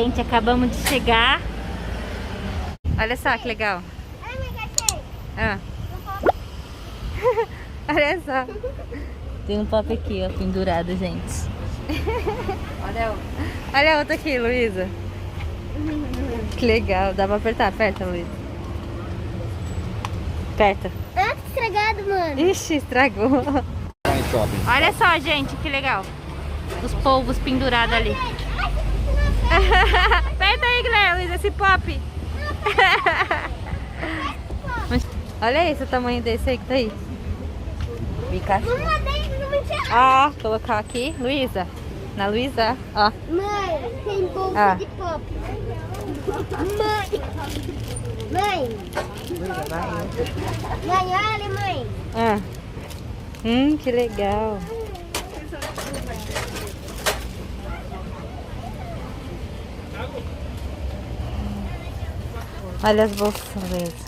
Gente, acabamos de chegar. Olha só que legal. Ah. Olha só. Tem um pop aqui, ó, pendurado, gente. Olha a outra aqui, Luísa. Que legal. Dá pra apertar. Aperta, Luísa. Aperta. Ah, que estragado, mano. Ixi, estragou. Olha só, gente, que legal. Os polvos pendurados ali. Aperta aí, Guilherme, Luísa, esse pop. Olha esse o tamanho desse aí que tá aí. Ó, colocar aqui, Luísa. Na Luísa, ó. Mãe, tem bolsa de pop. Mãe. Mãe. Mãe, olha, mãe. Ah. Que legal. Olha as bolsas, Luísa.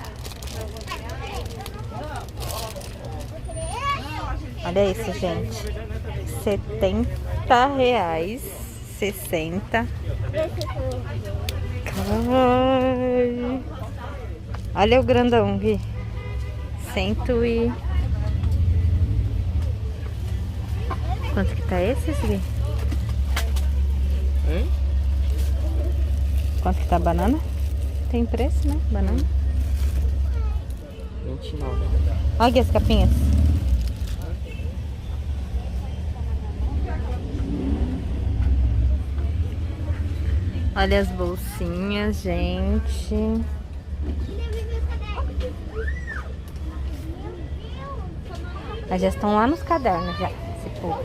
Olha isso, gente. R$70. 60. Ai. Olha o grandão aqui. 100 e... Quanto que tá esse aqui? Quanto que tá a banana? Tem preço, né? Banana. 29. Olha aqui as capinhas. Olha as bolsinhas, gente. Mas já estão lá nos cadernos, já. Esse povo.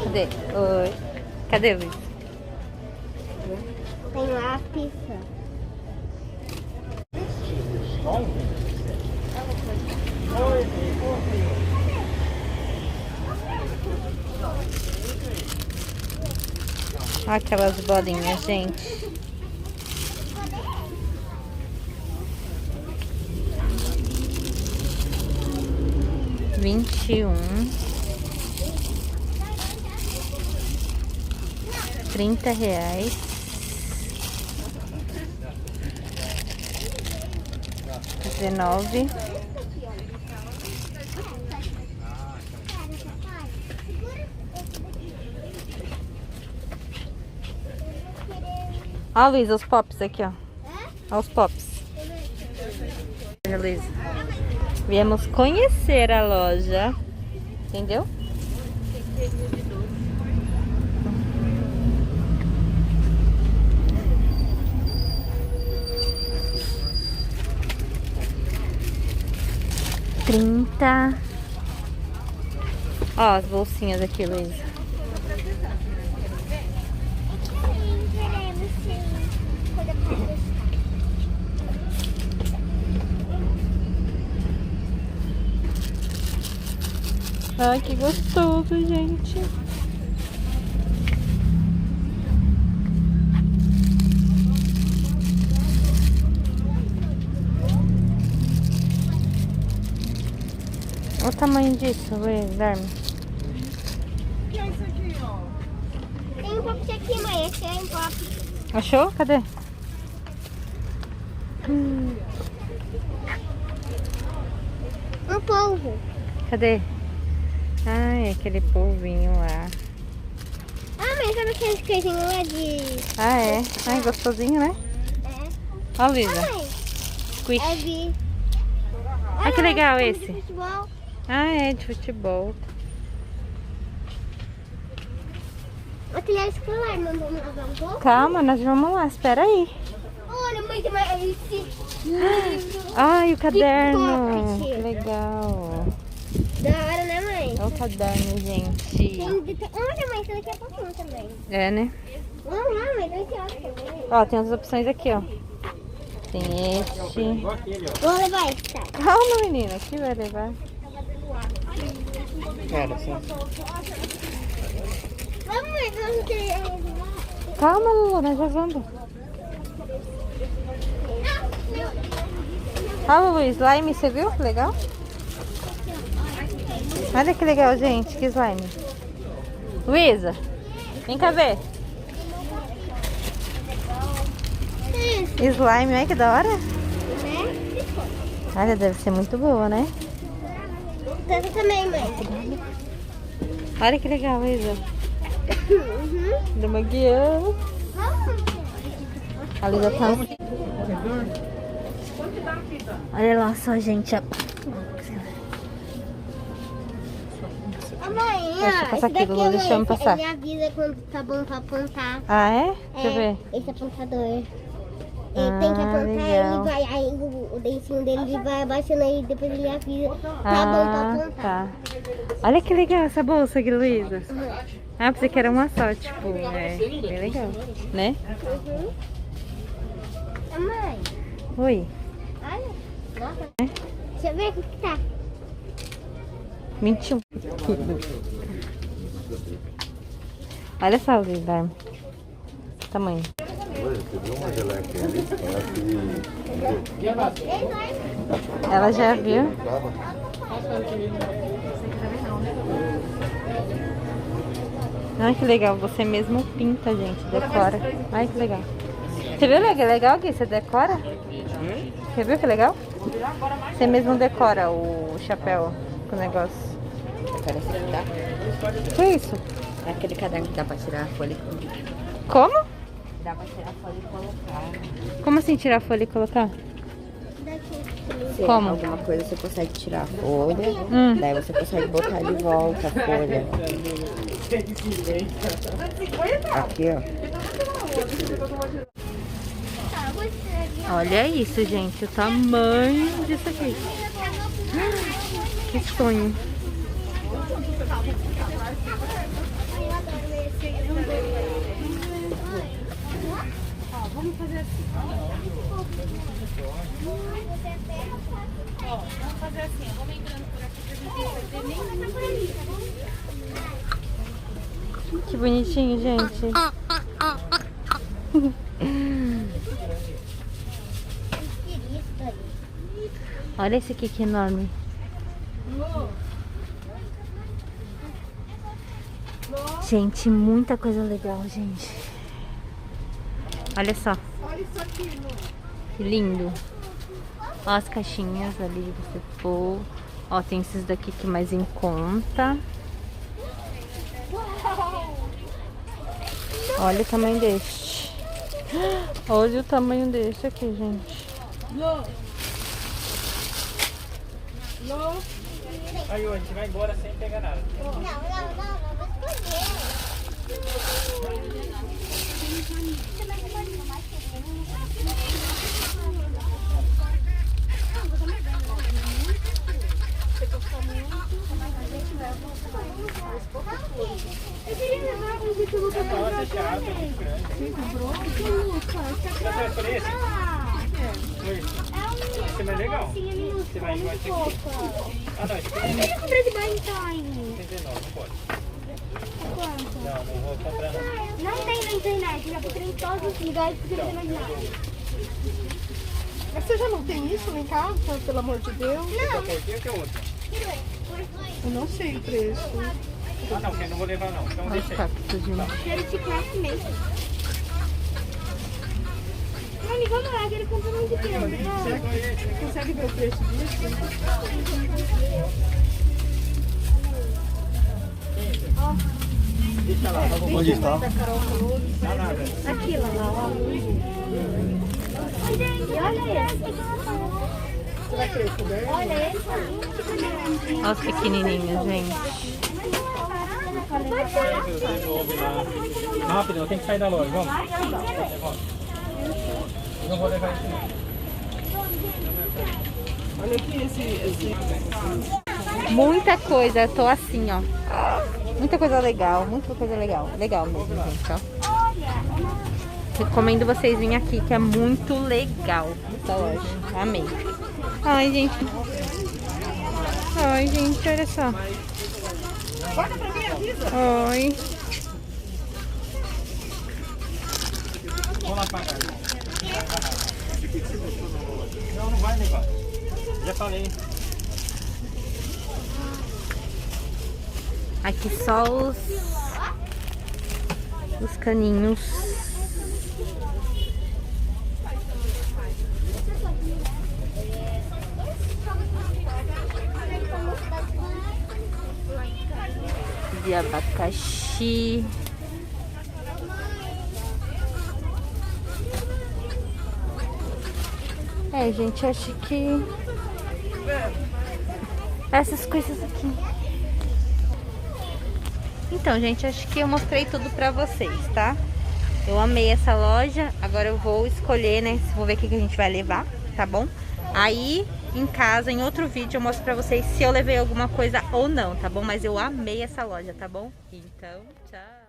Cadê? Oi. Cadê, Luiz? Tem lápis. Olha aquelas bolinhas, gente. R$21. R$30. R$19. Ó, Luísa, os pops aqui, ó. Ó os pops. Olha, Luísa. Viemos conhecer a loja. Entendeu? R$30. Ó, as bolsinhas aqui, Luísa. Ai, que gostoso, gente. Olha o tamanho disso, Guilherme. O que é isso aqui, ó? Tem um pop aqui, mãe. Esse é um pop. Achou? Cadê? Um polvo. Cadê? Ai, aquele polvinho lá. Ah, mas sabe aqueles coisinhos lá de... Ah, é? Ai, gostosinho, né? É. Ó, Luísa. Mãe, Squish. é de... Ah, que legal de esse. futebol. Ah, é de futebol. Material escolar, não vamos lavar um pouco? Calma, nós vamos lá, espera aí. Olha, mãe, tem mais esse livro. Ai, o caderno. pocket. Que legal. Da hora, né, mãe? Olha o caderno, gente. Olha, mãe, isso daqui é pouquinho também. É, né? Vamos lá, mãe, não tem também. Ó, tem as opções aqui, ó. Tem este. Vou levar esse, tá? Calma, menina, aqui vai levar. Cara, só. Vamos, mãe, vamos querer... Calma, Lulu, nós já vamos. Olha, Luiz, slime, você viu? Legal? Olha que legal, gente. Que slime. Luísa, vem cá ver. Slime, olha que da hora. Olha, deve ser muito boa, né? Essa também, mãe. Olha que legal, Luísa. Do Maguião. A Luísa tá... Olha lá só, gente. Mãe, Deixa eu passar aqui, Lulu, deixa eu passar. Ele avisa quando tá bom pra apontar. Ah, é? Deixa eu ver. Esse apontador. Ele tem que apontar, legal. ele vai, aí o dentinho dele ele vai abaixando aí, depois ele avisa. Tá bom pra apontar. Tá. Olha que legal essa bolsa aqui, Luísa. Ah, pensei que era uma só, tipo, é bem legal, né? Mãe, Oi. olha. Nossa. Deixa eu ver o que tá. 21. Olha só, Luísa. Tamanho. Você viu uma geleca ali? Ela já viu? Ai, que legal. Você mesmo pinta, gente. Decora. Ai, que legal. Você viu que legal que você decora? Você viu que legal? Você mesmo decora o chapéu com o negócio. Parece que dá. Que isso? É aquele caderno que dá pra tirar a folha e colocar. Como? Dá pra tirar a folha e colocar. Como assim tirar a folha e colocar? Se Como? alguma coisa você consegue tirar a folha, Hum. daí você consegue botar de volta a folha. Aqui, ó. Olha isso, gente. O tamanho disso aqui. Que sonho. Vamos fazer assim. Vamos fazer assim. Eu vou lembrando por aqui pra gente não perder nenhum. Que bonitinho, gente. Olha esse aqui que enorme. Gente, muita coisa legal, gente. Olha só. Que lindo. Ó as caixinhas ali de você pôr. Ó, tem esses daqui que mais em conta. Olha o tamanho deste. Olha o tamanho desse aqui, gente. Aí, a gente vai embora sem pegar nada. Não, vou eu queria levar um bicho no cabelo. Nossa, esse arco é muito grande. Você vai por esse? Esse é mais legal. Você vai igual esse aqui. Ah, não, esse aqui Eu queria comprar de Valentine. 69, não pode. Quanto? Não vou comprar não. Não tem na internet, já procurei em todos os lugares porque não tem mais nada. Mas você já não tem isso em casa, pelo amor de Deus? Qual que é o outro? Eu não sei o preço. Ah, não, que eu não vou levar não. Então Olha os deixa aí. cactos, gente. Quero te classe mesmo. Mami, vamos lá, quero comprar muito tempo. Você consegue ver o preço disso? Deixa lá, vamos. Onde está? Não, nada. Aqui, lá. Gente, olha esse. Olha esse. Olha os pequenininhos, gente. Rápido, eu tenho que sair da loja, vamos. Eu não vou levar isso não. Olha aqui esse... Muita coisa, eu tô assim, ó. Muita coisa legal, muita coisa legal. Legal mesmo, gente, ó. Recomendo vocês virem aqui, que é muito legal essa loja. Amei. Ai, gente. Ai, gente, olha só. Oi. Vamos lá pagar. Não vai levar. Já falei. Aqui só os caninhos. De abacaxi. Gente, acho que essas coisas aqui. Então, gente, acho que eu mostrei tudo pra vocês, tá? Eu amei essa loja. Agora eu vou escolher, né? Vou ver o que a gente vai levar, tá bom? Aí, em casa, em outro vídeo, eu mostro pra vocês se eu levei alguma coisa ou não, tá bom? Mas eu amei essa loja, tá bom? Então, tchau!